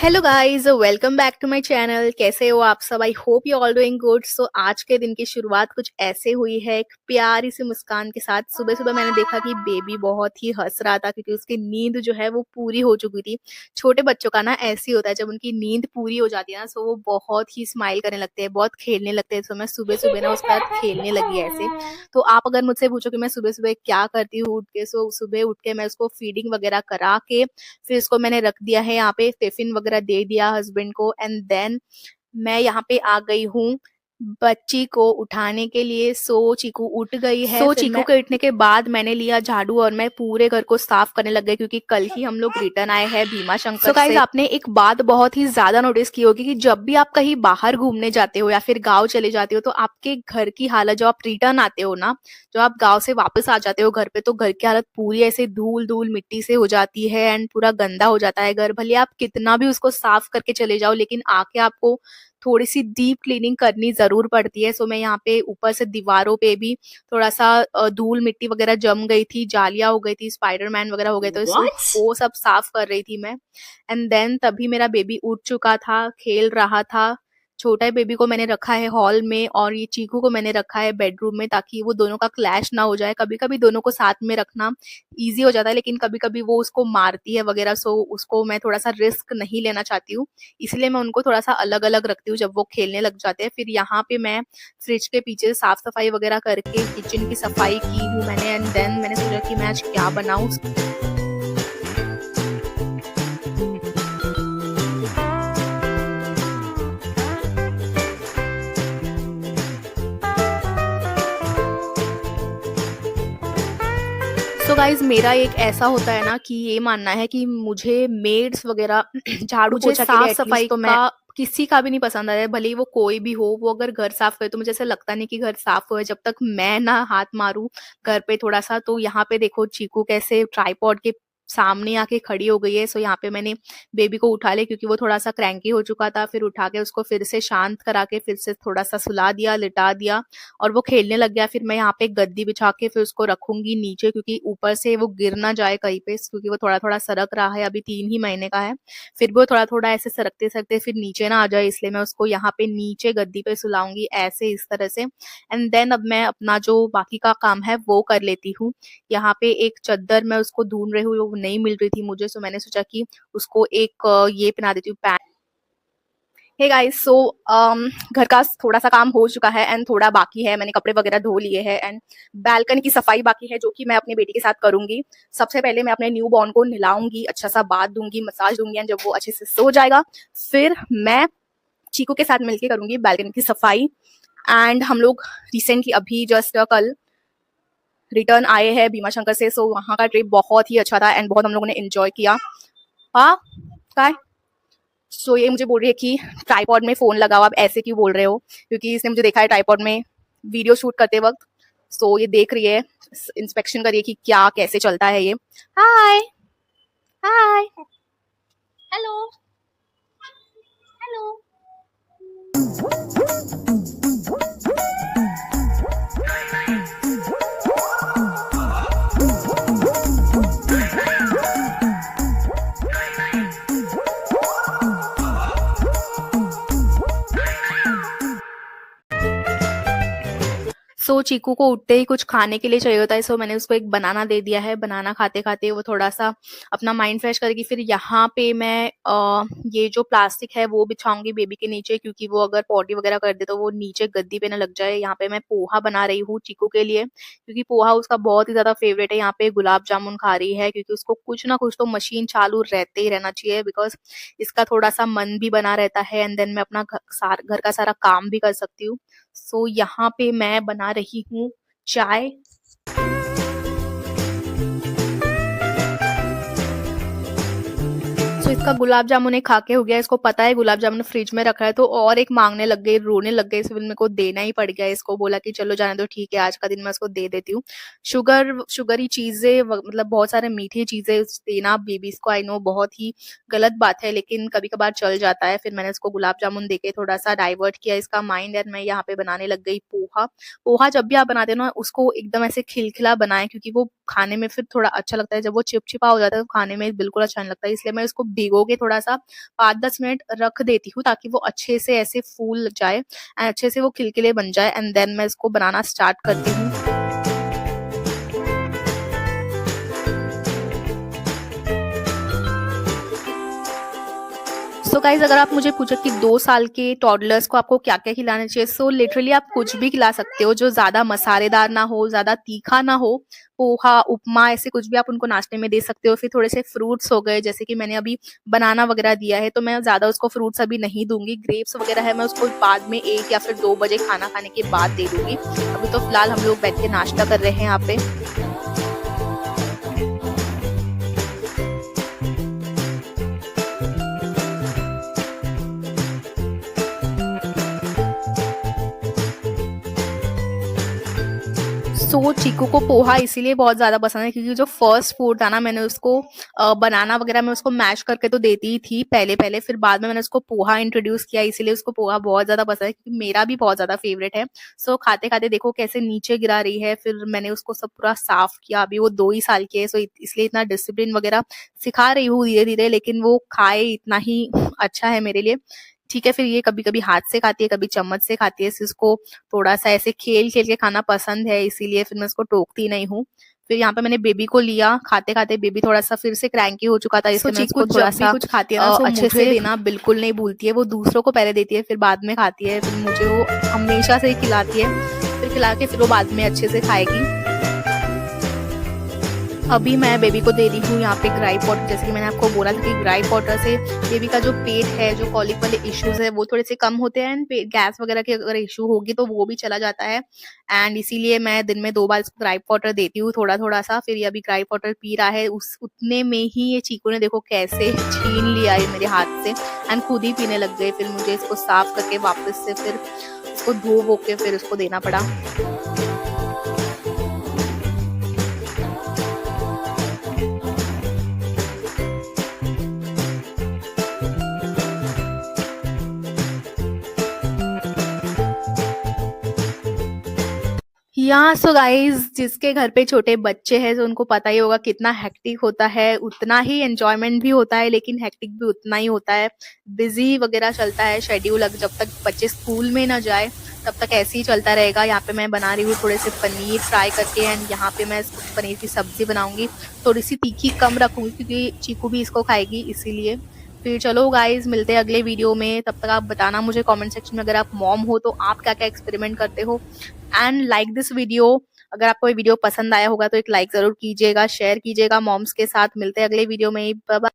Hello guys, welcome back to my channel. कैसे हो आप सब? I hope you all doing good. So आज के दिन की शुरुआत कुछ ऐसे हुई है, एक प्यारी सी मुस्कान के साथ। सुबह सुबह मैंने देखा कि बेबी बहुत ही हंस रहा था क्योंकि उसकी नींद जो है वो पूरी हो चुकी थी। छोटे बच्चों का ना ऐसे ही होता है, जब उनकी नींद पूरी हो जाती है ना, सो वो बहुत ही स्माइल करने लगते हैं, बहुत खेलने लगते हैं। तो मैं सुबह सुबह ना उसके साथ खेलने लगी ऐसे। तो आप अगर मुझसे पूछो कि मैं सुबह सुबह क्या करती हूँ उठ के, सो सुबह उठ के मैं उसको फीडिंग वगैरह करा के फिर इसको मैंने रख दिया है यहाँ पे, टिफिन वगैरह दे दिया हस्बैंड को। एंड देन मैं यहाँ पे आ गई हूँ बच्ची को उठाने के लिए। सो चीकू उठ गई है। सो चीकू के उठने के बाद मैंने लिया झाड़ू और मैं पूरे घर को साफ करने लग गई क्योंकि कल ही हम लोग रिटर्न आए हैं भीमा शंकर से। आपने एक बात बहुत ही ज्यादा नोटिस की होगी कि जब भी आप कहीं बाहर घूमने जाते हो या फिर गांव चले जाते हो तो आपके घर की हालत, जब आप रिटर्न आते हो ना, जो आप गांव से वापस आ जाते हो घर पे, तो घर की हालत पूरी ऐसे धूल धूल मिट्टी से हो जाती है एंड पूरा गंदा हो जाता है घर। भले आप कितना भी उसको साफ करके चले जाओ, लेकिन आके आपको थोड़ी सी डीप क्लीनिंग करनी जरूर पड़ती है। सो मैं यहाँ पे ऊपर से दीवारों पे भी थोड़ा सा धूल मिट्टी वगैरह जम गई थी, जालियां हो गई थी, स्पाइडरमैन वगैरह हो गए, तो वो सब साफ कर रही थी मैं। एंड देन तभी मेरा बेबी उठ चुका था, खेल रहा था। छोटा बेबी को मैंने रखा है हॉल में और ये चीकू को मैंने रखा है बेडरूम में, ताकि वो दोनों का क्लैश ना हो जाए। कभी कभी दोनों को साथ में रखना इजी हो जाता है, लेकिन कभी कभी वो उसको मारती है वगैरह, सो उसको मैं थोड़ा सा रिस्क नहीं लेना चाहती हूँ, इसलिए मैं उनको थोड़ा सा अलग अलग रखती हूँ जब वो खेलने लग जाते हैं। फिर यहाँ पे मैं फ्रिज के पीछे साफ सफाई वगैरह करके किचन की सफाई की हूँ मैंने। एंड देन मैंने सोचा कि मैं आज क्या बनाऊँ। सो गाइज, मेरा एक ऐसा होता है ना कि ये मानना है कि मुझे मेड्स वगैरह झाड़ू पोछा के लिए साफ सफाई तो मैं किसी का भी नहीं पसंद आता है, भले ही वो कोई भी हो। वो अगर घर साफ करे तो मुझे ऐसा लगता नहीं कि घर साफ हुआ है जब तक मैं ना हाथ मारूं घर पे थोड़ा सा। तो यहाँ पे देखो चीकू कैसे ट्राइपॉड के सामने आके खड़ी हो गई है। सो यहाँ पे मैंने बेबी को उठा लिया क्योंकि वो थोड़ा सा क्रैंकी हो चुका था। फिर उठा के उसको फिर से शांत करा के फिर से थोड़ा सा सुला दिया, लिटा दिया और वो खेलने लग गया। फिर मैं यहाँ पे गद्दी बिछा के फिर उसको रखूंगी नीचे, क्योंकि ऊपर से वो गिर ना जाए कहीं पे, क्योंकि वो थोड़ा थोड़ा सरक रहा है, अभी 3 ही महीने का है। फिर वो थोड़ा थोड़ा ऐसे सरकते सरकते फिर नीचे ना आ जाए, इसलिए मैं उसको यहाँ पे नीचे गद्दी पे सुलाऊंगी ऐसे, इस तरह से। एंड देन अब मैं अपना जो बाकी का काम है वो कर लेती हूँ। यहाँ पे एक चद्दर मैं उसको ढूंढ रही हूँ, वो नहीं मिल रही थी मुझे, सो मैंने सोचा कि उसको एक ये पहना देती हूँ, पैंट। हे गाइस, सो घर का थोड़ा सा काम हो चुका है एंड थोड़ा बाकी है। मैंने कपड़े वगैरह धो लिए हैं एंड बालकनी की सफाई बाकी है, जो कि मैं अपनी बेटी के साथ करूंगी। सबसे पहले मैं अपने न्यू बॉर्न को नहलाऊंगी, अच्छा सा बाथ दूंगी, मसाज दूंगी एंड जब वो अच्छे से सो जाएगा फिर मैं चीकू के साथ मिलके करूंगी बालकनी की सफाई। एंड हम लोग रिसेंटली अभी जस्ट कल रिटर्न आए हैं भीमा शंकर से। सो वहाँ का ट्रिप बहुत ही अच्छा था एंड बहुत हम लोगों ने एंजॉय किया। हाँ, काय सो ये मुझे बोल रही है कि ट्राइपॉड में फोन लगाओ, आप ऐसे क्यों बोल रहे हो, क्योंकि इसने मुझे देखा है ट्राइपॉड में वीडियो शूट करते वक्त। सो ये देख रही है, इंस्पेक्शन कर रही है कि क्या कैसे चलता है ये। हाय हाय, हेलो हेलो। सो चीकू को उठते ही कुछ खाने के लिए चाहिए होता है, सो मैंने उसको एक बनाना दे दिया है। बनाना खाते खाते वो थोड़ा सा अपना माइंड फ्रेश करेगी। फिर यहाँ पे मैं ये जो प्लास्टिक है वो बिछाऊंगी बेबी के नीचे, क्योंकि वो अगर पॉटी वगैरह कर दे तो वो नीचे गद्दी पे ना लग जाए। यहाँ पे मैं पोहा बना रही हूँ चीकू के लिए, क्योंकि पोहा उसका बहुत ही ज्यादा फेवरेट है। यहाँ पे गुलाब जामुन खा रही है, क्योंकि उसको कुछ ना कुछ तो मशीन चालू रहते ही रहना चाहिए, बिकॉज इसका थोड़ा सा मन भी बना रहता है एंड देन मैं अपना घर का सारा काम भी कर सकती हूँ। सो यहाँ पे मैं बना रही हूँ चाय। सो इसका गुलाब जामुन एक खा के हो गया, इसको पता है गुलाब जामुन फ्रिज में रखा है, तो और एक मांगने लग गई, रोने लग गई। फिर मेरे को देना ही पड़ गया इसको, बोला कि चलो जाने दो, ठीक है आज का दिन मैं उसको दे देती हूँ। शुगरी चीजें मतलब बहुत सारे मीठी चीजें देना बेबीज को, आई नो बहुत ही गलत बात है, लेकिन कभी कभार चल जाता है। फिर मैंने उसको गुलाब जामुन देके थोड़ा सा डाइवर्ट किया इसका माइंड एंड मैं यहाँ पे बनाने लग गई पोहा। पोहा जब भी आप बनाते हो ना, उसको एकदम ऐसे खिलखिला बनाएं, क्योंकि वो खाने में फिर थोड़ा अच्छा लगता है। जब वो चिपचिपा हो जाता है तो खाने में बिल्कुल अच्छा नहीं लगता है, इसलिए मैं इसको भिगो के थोड़ा-सा 5-10 मिनट रख देती हूँ ताकि वो अच्छे से ऐसे फूल जाए एंड अच्छे से वो खिलखिले बन जाए एंड देन मैं इसको बनाना स्टार्ट करती हूँ। सो गाइज़, अगर आप मुझे पूछो कि 2 साल के टॉडलर्स को आपको क्या-क्या खिलाना चाहिए, सो लिटरली आप कुछ भी खिला सकते हो जो ज़्यादा मसालेदार ना हो, ज़्यादा तीखा ना हो। पोहा, उपमा ऐसे कुछ भी आप उनको नाश्ते में दे सकते हो। फिर थोड़े से फ्रूट्स हो गए, जैसे कि मैंने अभी बनाना वगैरह दिया है, तो मैं ज़्यादा उसको फ्रूट्स अभी नहीं दूँगी। ग्रेप्स वगैरह है, मैं उसको बाद में 1 या फिर 2 बजे खाना खाने के बाद दे दूँगी। अभी तो फिलहाल हम लोग बैठ के नाश्ता कर रहे हैं यहाँ पे। सो चीकू को पोहा इसीलिए बहुत ज़्यादा पसंद है क्योंकि जो फर्स्ट फूड था ना, मैंने उसको बनाना वगैरह में उसको मैश करके तो देती ही थी पहले-पहले, फिर बाद में मैंने उसको पोहा इंट्रोड्यूस किया, इसीलिए उसको पोहा बहुत ज़्यादा पसंद है क्योंकि मेरा भी बहुत ज़्यादा फेवरेट है। सो खाते-खाते देखो कैसे नीचे गिरा रही है, फिर मैंने उसको सब पूरा साफ किया। अभी वो 2 ही साल की है, सो इसलिए इतना डिसिप्लिन वगैरह सिखा रही हूँ धीरे-धीरे, लेकिन वो खाए इतना ही अच्छा है मेरे लिए। ठीक है, फिर ये कभी-कभी हाथ से खाती है, कभी चम्मच से खाती है, इसको थोड़ा-सा ऐसे खेल-खेल के खाना पसंद है, इसीलिए फिर मैं उसको टोकती नहीं हूँ। फिर यहाँ पे मैंने बेबी को लिया, खाते-खाते बेबी थोड़ा-सा फिर से क्रैंकी हो चुका था, इसलिए मैं उसको थोड़ा-सा कुछ खाती है ना, अच्छे से देना बिल्कुल नहीं भूलती है। वो दूसरों को पहले देती है, फिर बाद में खाती है, फिर मुझे वो हमेशा से ही खिलाती है, फिर खिला के फिर वो बाद में अच्छे से खाएगी। अभी मैं बेबी को दे रही हूँ यहाँ पे ग्राइप वाटर, जैसे कि मैंने आपको बोला था कि ग्राइप वाटर से बेबी का जो पेट है, जो कॉलिक वाले इश्यूज है वो थोड़े से कम होते हैं एंड गैस वगैरह की अगर इशू होगी तो वो भी चला जाता है। एंड इसीलिए मैं दिन में 2 बार इसको ग्राइप वाटर देती हूँ थोड़ा-थोड़ा सा। फिर ये अभी ग्राइप वाटर पी रहा है, उस उतने में ही ये चीकू ने देखो कैसे छीन लिया ये मेरे हाथ से एंड खुद ही पीने लग गए। फिर मुझे इसको साफ करके वापस से फिर इसको धो-वो के फिर उसको देना पड़ा। या सो गाइस, जिसके घर पे छोटे बच्चे हैं तो उनको पता ही होगा कितना हेक्टिक होता है, उतना ही एंजॉयमेंट भी होता है लेकिन हेक्टिक भी उतना ही होता है। बिजी वगैरह चलता है शेड्यूल, जब तक बच्चे स्कूल में ना जाए तब तक ऐसे ही चलता रहेगा। यहाँ पे मैं बना रही हूँ थोड़े से पनीर फ्राई करके एंड यहाँ पे मैं पनीर की सब्जी बनाऊंगी। थोड़ी सी तीखी कम रखूंगी क्योंकि चीकू भी इसको खाएगी, इसीलिए। फिर चलो गाइस, मिलते हैं अगले वीडियो में, तब तक आप बताना मुझे कमेंट सेक्शन में अगर आप मॉम हो तो आप क्या क्या एक्सपेरिमेंट करते हो एंड लाइक दिस वीडियो। अगर आपको ये वीडियो पसंद आया होगा तो एक लाइक जरूर कीजिएगा, शेयर कीजिएगा मॉम्स के साथ। मिलते हैं अगले वीडियो में, बाय बाय।